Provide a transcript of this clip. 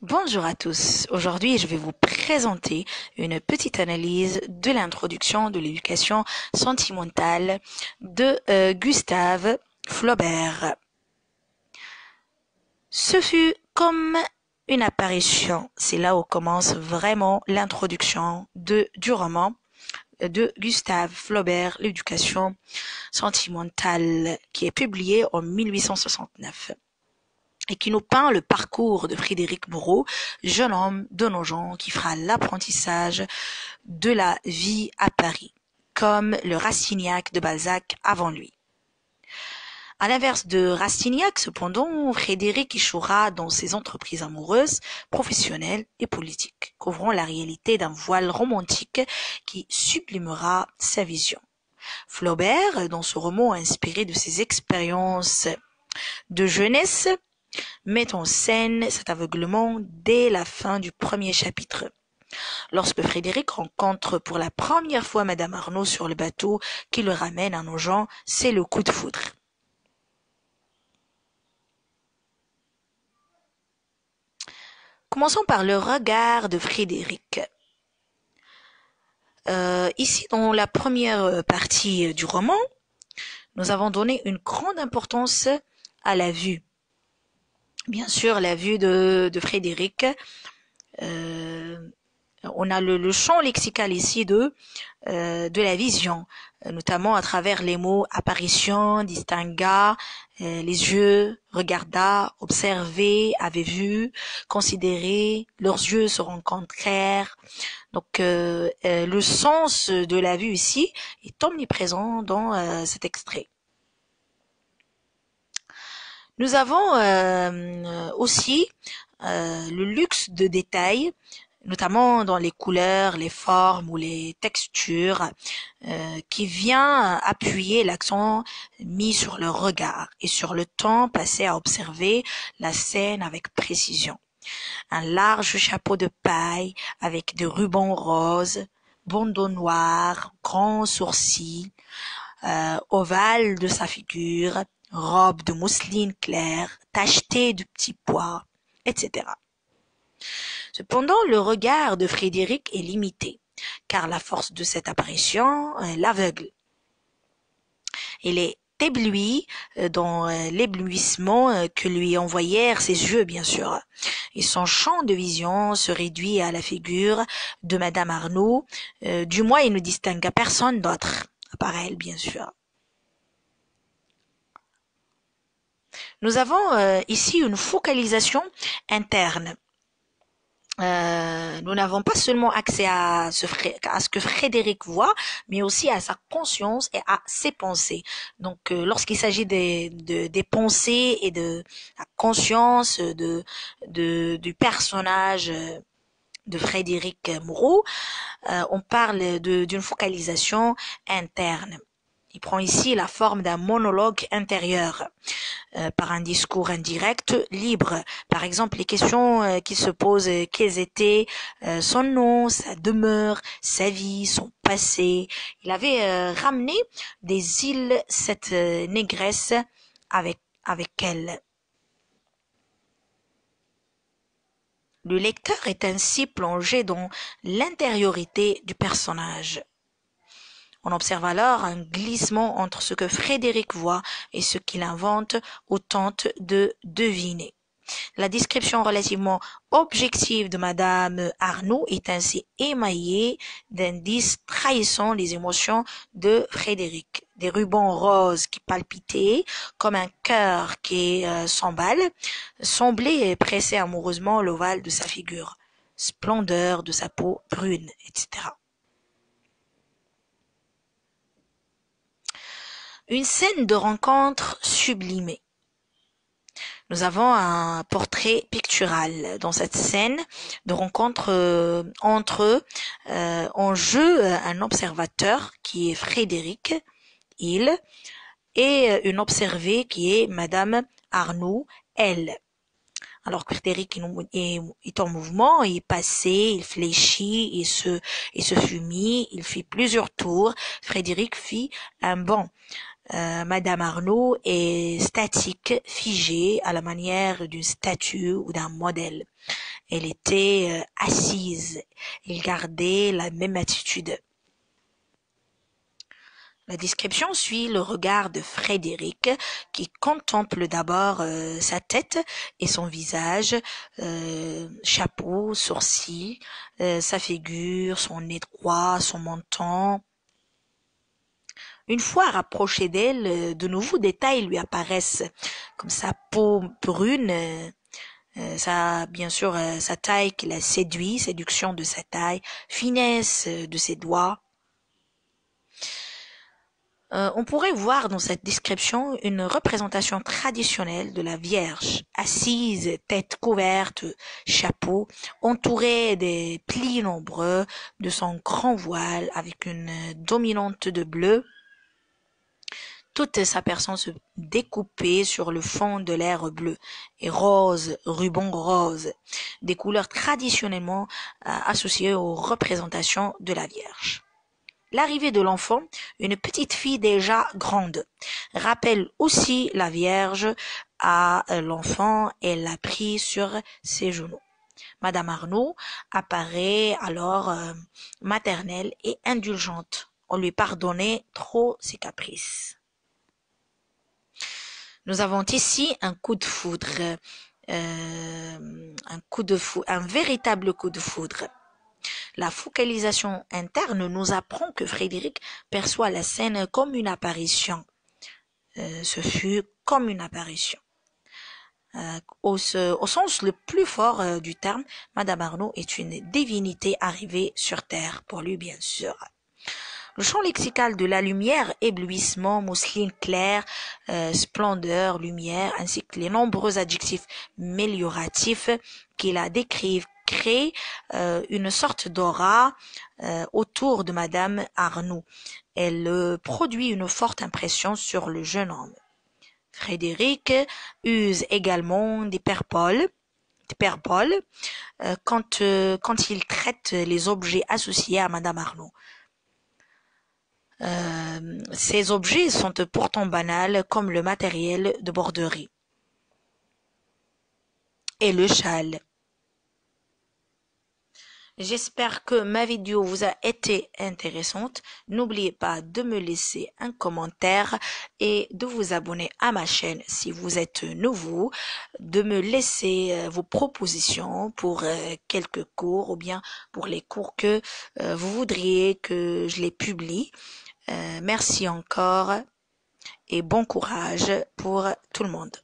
Bonjour à tous. Aujourd'hui, je vais vous présenter une petite analyse de l'introduction de l'éducation sentimentale de Gustave Flaubert. Ce fut comme une apparition. C'est là où commence vraiment l'introduction du roman de Gustave Flaubert, l'éducation sentimentale, qui est publié en 1869. Et qui nous peint le parcours de Frédéric Moreau, jeune homme de nos jours qui fera l'apprentissage de la vie à Paris, comme le Rastignac de Balzac avant lui. À l'inverse de Rastignac, cependant, Frédéric échouera dans ses entreprises amoureuses, professionnelles et politiques, couvrant la réalité d'un voile romantique qui sublimera sa vision. Flaubert, dans ce roman inspiré de ses expériences de jeunesse, met en scène cet aveuglement dès la fin du premier chapitre. Lorsque Frédéric rencontre pour la première fois Madame Arnaud sur le bateau qui le ramène à Nogent, c'est le coup de foudre. Commençons par le regard de Frédéric. Ici, dans la première partie du roman, nous avons donné une grande importance à la vue. Bien sûr, la vue de Frédéric. On a le champ lexical ici de la vision, notamment à travers les mots apparition, distingua, les yeux, regarda, observé, avait vu, considéré, leurs yeux se rencontrèrent. Donc le sens de la vue ici est omniprésent dans cet extrait. Nous avons aussi le luxe de détails, notamment dans les couleurs, les formes ou les textures, qui vient appuyer l'accent mis sur le regard et sur le temps passé à observer la scène avec précision. Un large chapeau de paille avec des rubans roses, bandeau noir, grands sourcils, ovale de sa figure, robe de mousseline claire, tachetée de petits pois, etc. Cependant, le regard de Frédéric est limité, car la force de cette apparition l'aveugle. Il est ébloui dans l'éblouissement que lui envoyèrent ses yeux, bien sûr. Et son champ de vision se réduit à la figure de Madame Arnaud. Du moins, il ne distingua personne d'autre, à part elle, bien sûr. Nous avons ici une focalisation interne. Nous n'avons pas seulement accès à ce que Frédéric voit, mais aussi à sa conscience et à ses pensées. Donc, lorsqu'il s'agit des pensées et de la conscience du personnage de Frédéric Moreau, on parle d'une focalisation interne. Il prend ici la forme d'un monologue intérieur par un discours indirect, libre. Par exemple, les questions qui se posent, quels étaient son nom, sa demeure, sa vie, son passé. Il avait ramené des îles cette négresse avec elle. Le lecteur est ainsi plongé dans l'intériorité du personnage. On observe alors un glissement entre ce que Frédéric voit et ce qu'il invente ou tente de deviner. La description relativement objective de Madame Arnaud est ainsi émaillée d'indices trahissant les émotions de Frédéric. Des rubans roses qui palpitaient comme un cœur qui s'emballe, semblaient presser amoureusement l'ovale de sa figure, splendeur de sa peau brune, etc. Une scène de rencontre sublimée. Nous avons un portrait pictural dans cette scène de rencontre entre en jeu un observateur qui est Frédéric, il, et une observée qui est Madame Arnaud, elle. Alors que Frédéric est en mouvement, il passait, il fléchit, il se fumit, il fit plusieurs tours. Frédéric fit un bond. Madame Arnaud est statique, figée à la manière d'une statue ou d'un modèle. Elle était assise. Elle gardait la même attitude. La description suit le regard de Frédéric qui contemple d'abord sa tête et son visage, chapeau, sourcils, sa figure, son nez droit, son menton. Une fois rapproché d'elle, de nouveaux détails lui apparaissent, comme sa peau brune, bien sûr, sa taille qui la séduit, séduction de sa taille, finesse de ses doigts. On pourrait voir dans cette description une représentation traditionnelle de la Vierge, assise, tête couverte, chapeau, entourée des plis nombreux de son grand voile avec une dominante de bleu, toute sa personne se découpait sur le fond de l'air bleu et rose, ruban rose, des couleurs traditionnellement associées aux représentations de la Vierge. L'arrivée de l'enfant, une petite fille déjà grande, rappelle aussi la Vierge à l'enfant et l'a pris sur ses genoux. Madame Arnaud apparaît alors maternelle et indulgente. On lui pardonnait trop ses caprices. Nous avons ici un coup de foudre, un véritable coup de foudre. La focalisation interne nous apprend que Frédéric perçoit la scène comme une apparition. Ce fut comme une apparition. Au sens le plus fort du terme, Madame Arnaud est une divinité arrivée sur terre, pour lui bien sûr. Le champ lexical de la lumière, éblouissement, mousseline claire, splendeur, lumière, ainsi que les nombreux adjectifs mélioratifs qui la décrivent, créent une sorte d'aura autour de Madame Arnoux. Elle produit une forte impression sur le jeune homme. Frédéric use également d'hyperboles quand il traite les objets associés à Madame Arnaud. Ces objets sont pourtant banals comme le matériel de borderie et le châle. J'espère que ma vidéo vous a été intéressante. N'oubliez pas de me laisser un commentaire et de vous abonner à ma chaîne si vous êtes nouveau, de me laisser vos propositions pour quelques cours ou bien pour les cours que vous voudriez que je les publie. Merci encore et bon courage pour tout le monde.